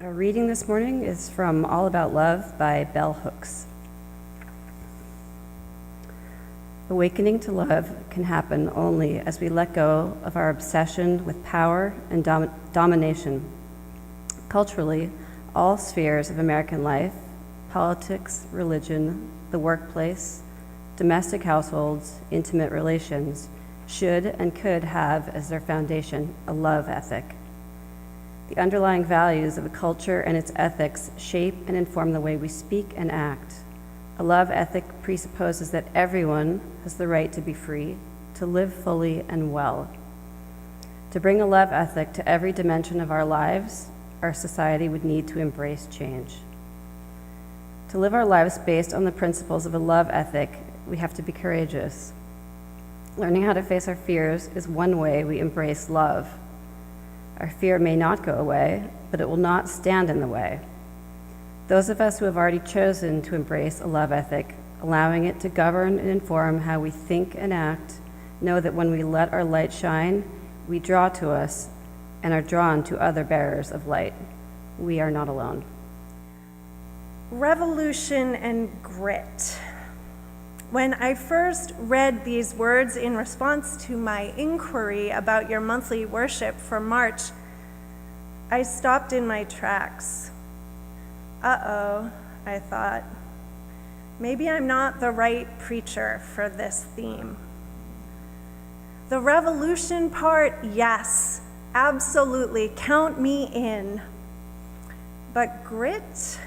Our reading this morning is from All About Love by Bell Hooks. Awakening to love can happen only as we let go of our obsession with power and domination. Culturally, all spheres of American life, politics, religion, the workplace, domestic households, intimate relations, should and could have as their foundation a love ethic. The underlying values of a culture and its ethics shape and inform the way we speak and act. A love ethic presupposes that everyone has the right to be free, to live fully and well. To bring a love ethic to every dimension of our lives, our society would need to embrace change. To live our lives based on the principles of a love ethic, we have to be courageous. Learning how to face our fears is one way we embrace love. Our fear may not go away, but it will not stand in the way. Those of us who have already chosen to embrace a love ethic, allowing it to govern and inform how we think and act, know that when we let our light shine, we draw to us and are drawn to other bearers of light. We are not alone. Revolution and grit. When I first read these words in response to my inquiry about your monthly worship for March, I stopped in my tracks. Uh-oh, I thought. Maybe I'm not the right preacher for this theme. The revolution part, yes, absolutely, count me in. But grit?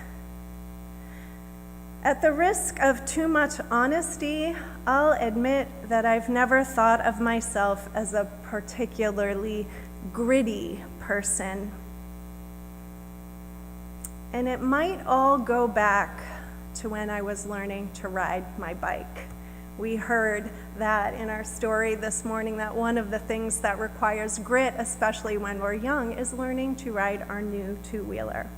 At the risk of too much honesty, I'll admit that I've never thought of myself as a particularly gritty person. And it might all go back to when I was learning to ride my bike. We heard that in our story this morning, that one of the things that requires grit, especially when we're young, is learning to ride our new two-wheeler.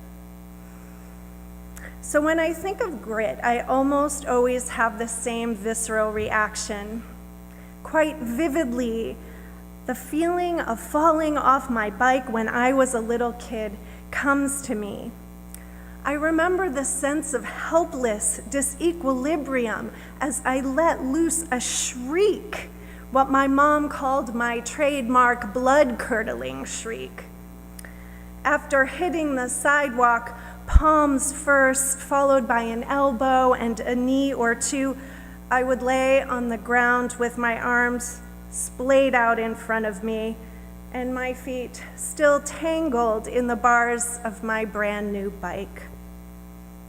So when I think of grit, I almost always have the same visceral reaction. Quite vividly, the feeling of falling off my bike when I was a little kid comes to me. I remember the sense of helpless disequilibrium as I let loose a shriek, what my mom called my trademark blood-curdling shriek. After hitting the sidewalk, palms first, followed by an elbow and a knee or two, I would lay on the ground with my arms splayed out in front of me and my feet still tangled in the bars of my brand new bike.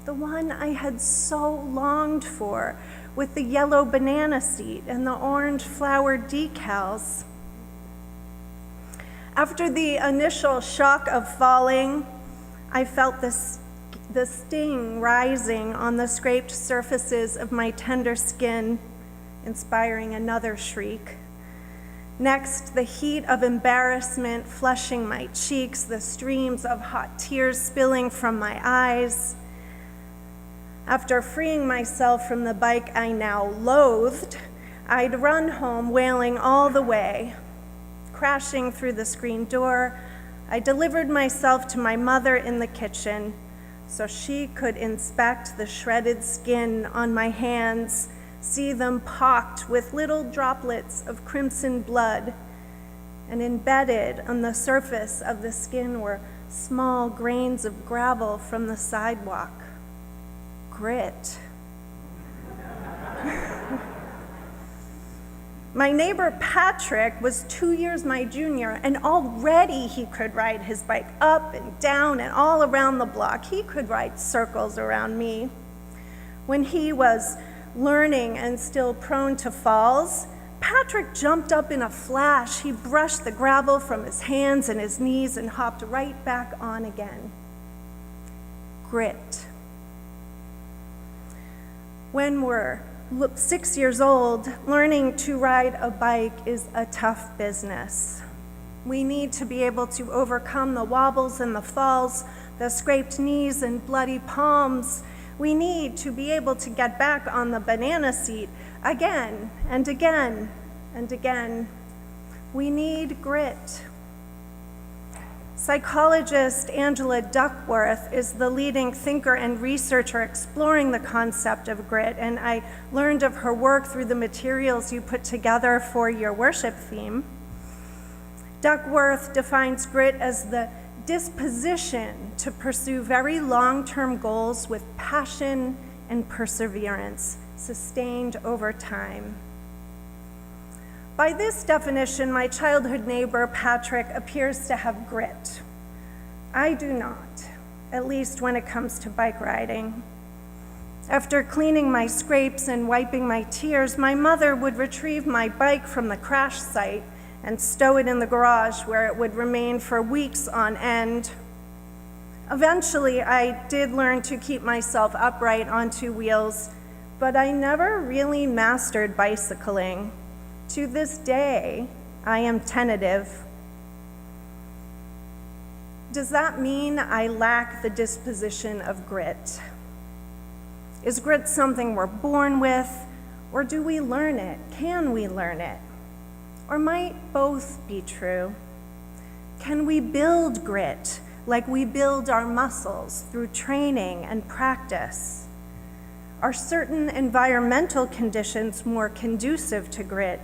The one I had so longed for, with the yellow banana seat and the orange flower decals. After the initial shock of falling, I felt the sting rising on the scraped surfaces of my tender skin, inspiring another shriek. Next, the heat of embarrassment flushing my cheeks, the streams of hot tears spilling from my eyes. After freeing myself from the bike I now loathed, I'd run home wailing all the way. Crashing through the screen door, I delivered myself to my mother in the kitchen so she could inspect the shredded skin on my hands, see them pocked with little droplets of crimson blood, and embedded on the surface of the skin were small grains of gravel from the sidewalk. Grit. My neighbor Patrick was 2 years my junior, and already he could ride his bike up and down and all around the block. He could ride circles around me. When he was learning and still prone to falls, Patrick jumped up in a flash. He brushed the gravel from his hands and his knees and hopped right back on again. Grit. When we're 6 years old, learning to ride a bike is a tough business. We need to be able to overcome the wobbles and the falls, the scraped knees and bloody palms. We need to be able to get back on the banana seat again and again and again. We need grit. Psychologist Angela Duckworth is the leading thinker and researcher exploring the concept of grit, and I learned of her work through the materials you put together for your worship theme. Duckworth defines grit as the disposition to pursue very long-term goals with passion and perseverance, sustained over time. By this definition, my childhood neighbor, Patrick, appears to have grit. I do not, at least when it comes to bike riding. After cleaning my scrapes and wiping my tears, my mother would retrieve my bike from the crash site and stow it in the garage where it would remain for weeks on end. Eventually, I did learn to keep myself upright on two wheels, but I never really mastered bicycling. To this day, I am tentative. Does that mean I lack the disposition of grit? Is grit something we're born with, or do we learn it? Can we learn it? Or might both be true? Can we build grit like we build our muscles through training and practice? Are certain environmental conditions more conducive to grit?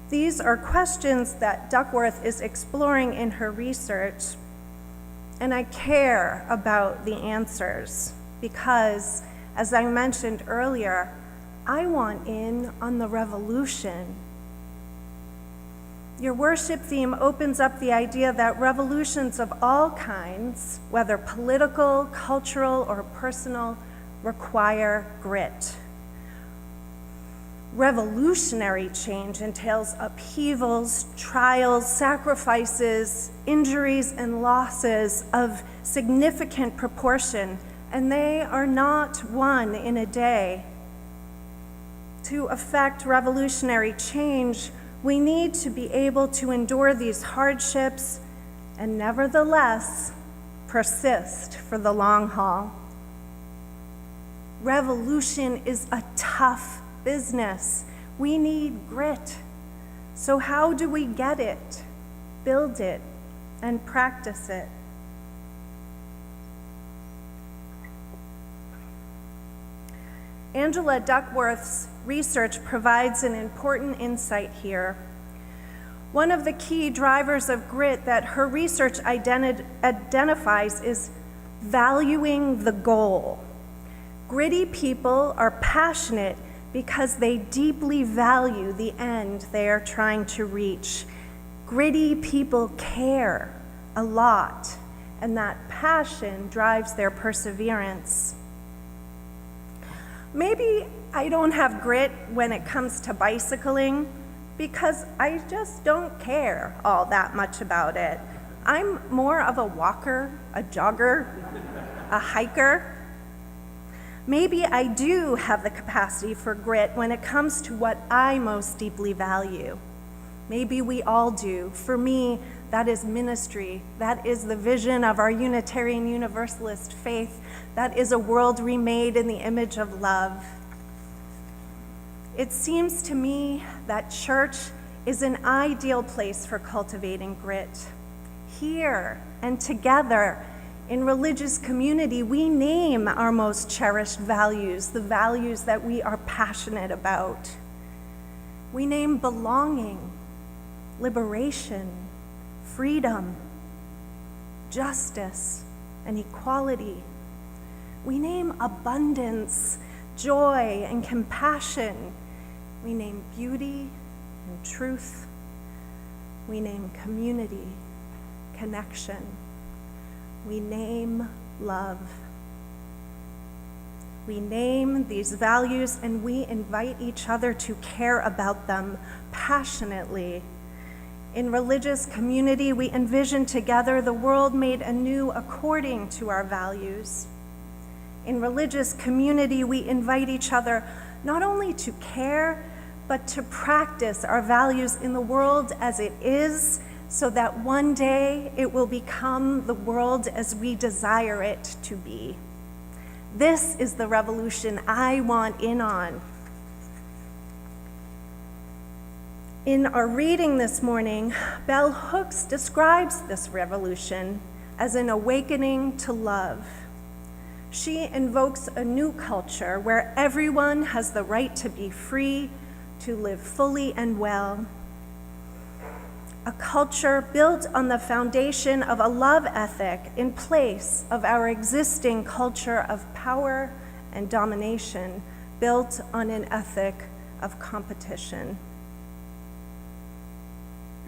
These are questions that Duckworth is exploring in her research, and I care about the answers because, as I mentioned earlier, I want in on the revolution. Your worship theme opens up the idea that revolutions of all kinds, whether political, cultural, or personal, require grit. Revolutionary change entails upheavals, trials, sacrifices, injuries, and losses of significant proportion, and they are not won in a day. To effect revolutionary change, we need to be able to endure these hardships and nevertheless persist for the long haul. Revolution is a tough business. We need grit. So how do we get it, build it, and practice it? Angela Duckworth's research provides an important insight here. One of the key drivers of grit that her research identifies is valuing the goal. Gritty people are passionate because they deeply value the end they are trying to reach. Gritty people care a lot, and that passion drives their perseverance. Maybe I don't have grit when it comes to bicycling because I just don't care all that much about it. I'm more of a walker, a jogger, a hiker. Maybe I do have the capacity for grit when it comes to what I most deeply value. Maybe we all do. For me, that is ministry. That is the vision of our Unitarian Universalist faith. That is a world remade in the image of love. It seems to me that church is an ideal place for cultivating grit. Here and together in religious community, we name our most cherished values, the values that we are passionate about. We name belonging, liberation, freedom, justice, and equality. We name abundance, joy, and compassion. We name beauty and truth. We name community, connection. We name love. We name these values and we invite each other to care about them passionately. In religious community, we envision together the world made anew according to our values. In religious community, we invite each other not only to care, but to practice our values in the world as it is, so that one day it will become the world as we desire it to be. This is the revolution I want in on. In our reading this morning, Bell Hooks describes this revolution as an awakening to love. She invokes a new culture where everyone has the right to be free, to live fully and well. A culture built on the foundation of a love ethic in place of our existing culture of power and domination, built on an ethic of competition.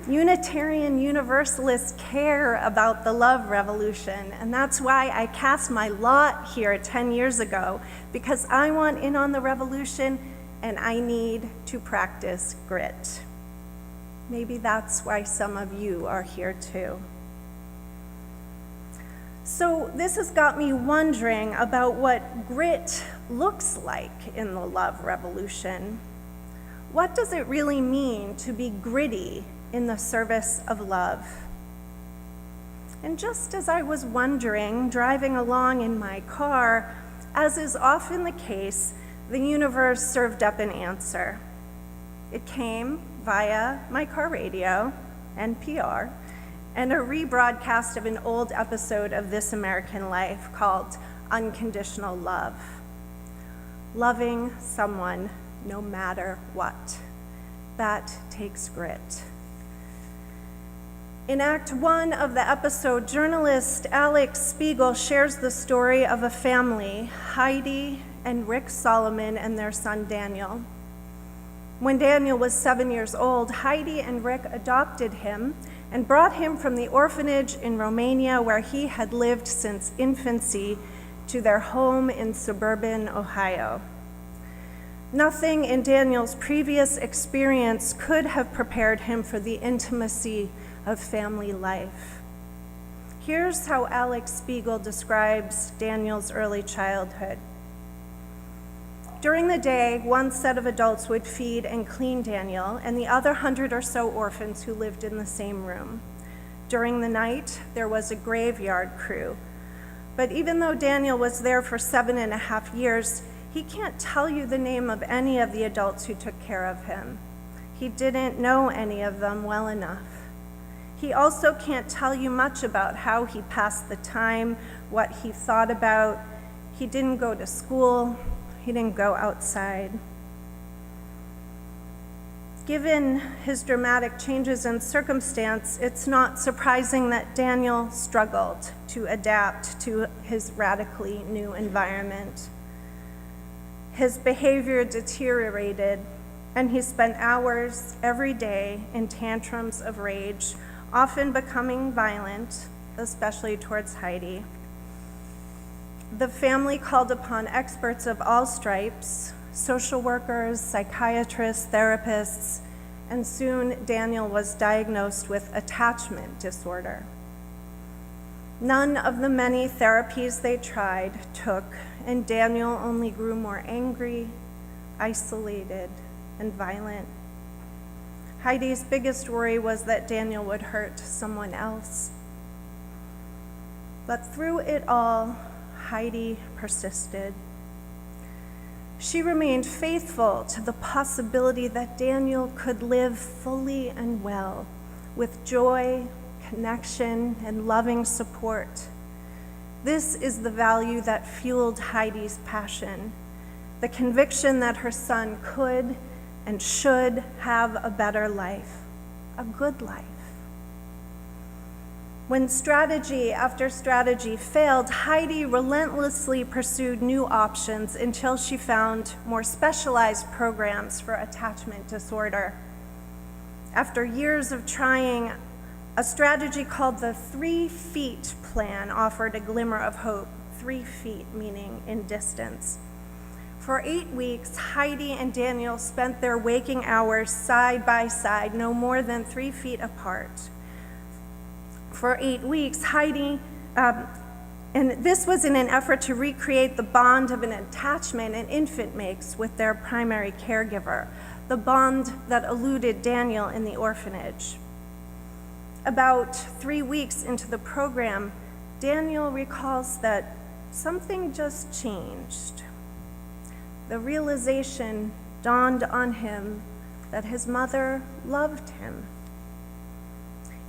Unitarian Universalists care about the love revolution, and that's why I cast my lot here 10 years ago, because I want in on the revolution and I need to practice grit. Maybe that's why some of you are here too. So this has got me wondering about what grit looks like in the love revolution. What does it really mean to be gritty in the service of love? And just as I was wondering, driving along in my car, as is often the case, the universe served up an answer. It came via my car radio, NPR, and a rebroadcast of an old episode of This American Life called Unconditional Love. Loving someone no matter what. That takes grit. In Act 1 of the episode, journalist Alex Spiegel shares the story of a family, Heidi and Rick Solomon and their son Daniel. When Daniel was 7 years old, Heidi and Rick adopted him and brought him from the orphanage in Romania, where he had lived since infancy, to their home in suburban Ohio. Nothing in Daniel's previous experience could have prepared him for the intimacy of family life. Here's how Alex Spiegel describes Daniel's early childhood. During the day, one set of adults would feed and clean Daniel and the other 100 or so orphans who lived in the same room. During the night, there was a graveyard crew. But even though Daniel was there for 7.5 years, he can't tell you the name of any of the adults who took care of him. He didn't know any of them well enough. He also can't tell you much about how he passed the time, what he thought about. He didn't go to school. He didn't go outside. Given his dramatic changes in circumstance, it's not surprising that Daniel struggled to adapt to his radically new environment. His behavior deteriorated, and he spent hours every day in tantrums of rage, often becoming violent, especially towards Heidi. The family called upon experts of all stripes, social workers, psychiatrists, therapists, and soon Daniel was diagnosed with attachment disorder. None of the many therapies they tried took, and Daniel only grew more angry, isolated, and violent. Heidi's biggest worry was that Daniel would hurt someone else. But through it all, Heidi persisted. She remained faithful to the possibility that Daniel could live fully and well, with joy, connection, and loving support. This is the value that fueled Heidi's passion, the conviction that her son could and should have a better life, a good life. When strategy after strategy failed, Heidi relentlessly pursued new options until she found more specialized programs for attachment disorder. After years of trying, a strategy called the 3 feet plan offered a glimmer of hope. 3 feet meaning in distance. For 8 weeks, Heidi and Daniel spent their waking hours side by side, no more than 3 feet apart. For 8 weeks, Heidi, and this was in an effort to recreate the bond of an attachment an infant makes with their primary caregiver, the bond that eluded Daniel in the orphanage. About 3 weeks into the program, Daniel recalls that something just changed. The realization dawned on him that his mother loved him.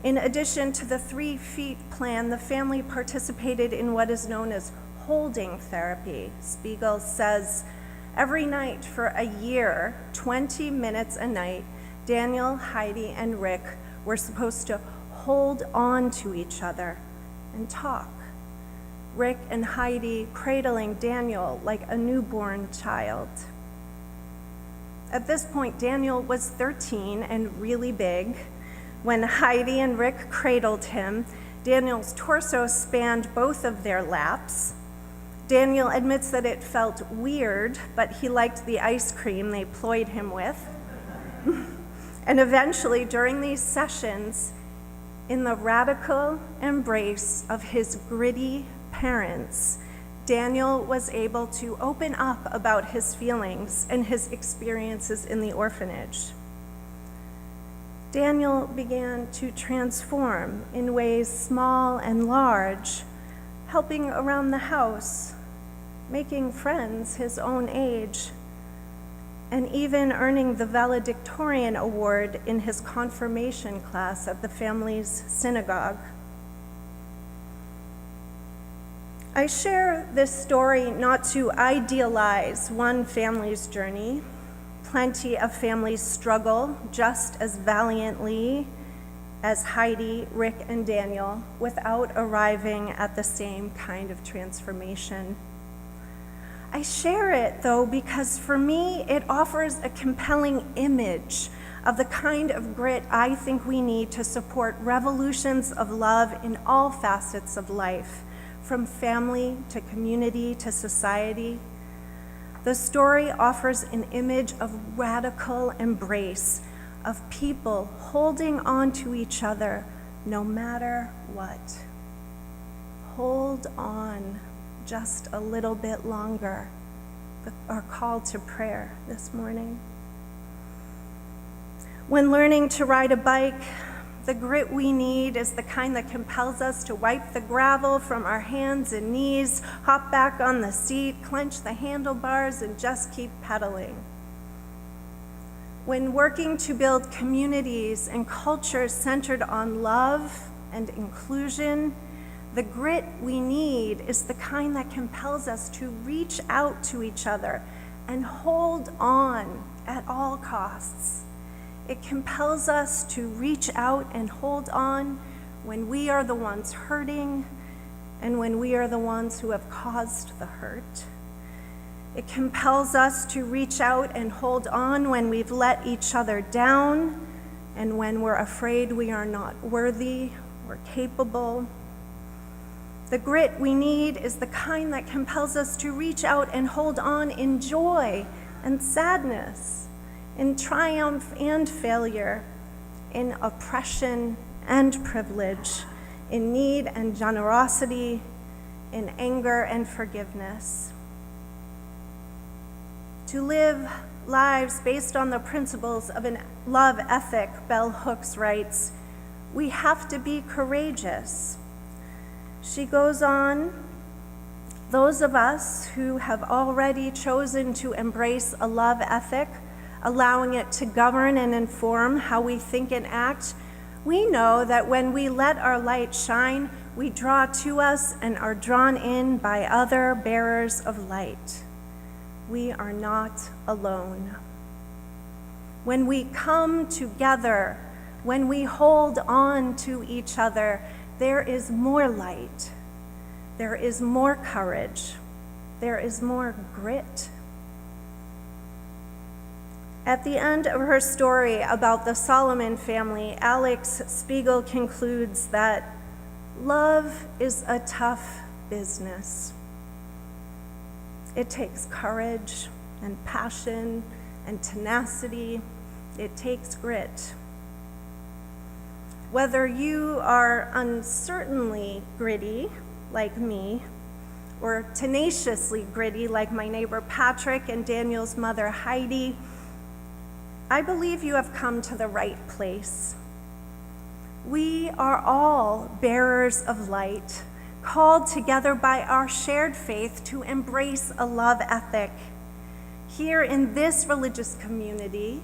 In addition to the 3 feet plan, the family participated in what is known as holding therapy. Spiegel says, every night for a year, 20 minutes a night, Daniel, Heidi, and Rick were supposed to hold on to each other and talk. Rick and Heidi cradling Daniel like a newborn child. At this point, Daniel was 13 and really big. When Heidi and Rick cradled him, Daniel's torso spanned both of their laps. Daniel admits that it felt weird, but he liked the ice cream they ployed him with. And eventually, during these sessions, in the radical embrace of his gritty parents, Daniel was able to open up about his feelings and his experiences in the orphanage. Daniel began to transform in ways small and large, helping around the house, making friends his own age, and even earning the valedictorian award in his confirmation class at the family's synagogue. I share this story not to idealize one family's journey. Plenty of families struggle just as valiantly as Heidi, Rick, and Daniel without arriving at the same kind of transformation. I share it, though, because for me, it offers a compelling image of the kind of grit I think we need to support revolutions of love in all facets of life, from family to community to society. The story offers an image of radical embrace, of people holding on to each other no matter what. Hold on just a little bit longer. Our call to prayer this morning. When learning to ride a bike, the grit we need is the kind that compels us to wipe the gravel from our hands and knees, hop back on the seat, clench the handlebars, and just keep pedaling. When working to build communities and cultures centered on love and inclusion, the grit we need is the kind that compels us to reach out to each other and hold on at all costs. It compels us to reach out and hold on when we are the ones hurting and when we are the ones who have caused the hurt. It compels us to reach out and hold on when we've let each other down and when we're afraid we are not worthy or capable. The grit we need is the kind that compels us to reach out and hold on in joy and sadness, in triumph and failure, in oppression and privilege, in need and generosity, in anger and forgiveness. To live lives based on the principles of a love ethic, Bell Hooks writes, we have to be courageous. She goes on, those of us who have already chosen to embrace a love ethic, allowing it to govern and inform how we think and act, we know that when we let our light shine, we draw to us and are drawn in by other bearers of light. We are not alone. When we come together, when we hold on to each other, there is more light, there is more courage, there is more grit. At the end of her story about the Solomon family, Alex Spiegel concludes that love is a tough business. It takes courage and passion and tenacity. It takes grit. Whether you are uncertainly gritty, like me, or tenaciously gritty, like my neighbor Patrick and Daniel's mother Heidi, I believe you have come to the right place. We are all bearers of light, called together by our shared faith to embrace a love ethic. Here in this religious community,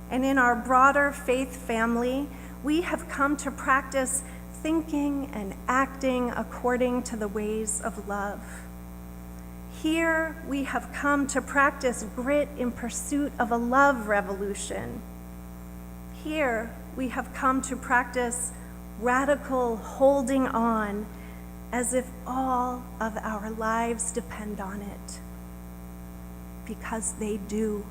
And in our broader faith family, we have come to practice thinking and acting according to the ways of love. Here, we have come to practice grit in pursuit of a love revolution. Here, we have come to practice radical holding on as if all of our lives depend on it, because they do.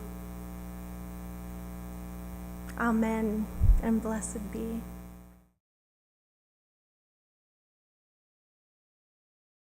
Amen, and blessed be.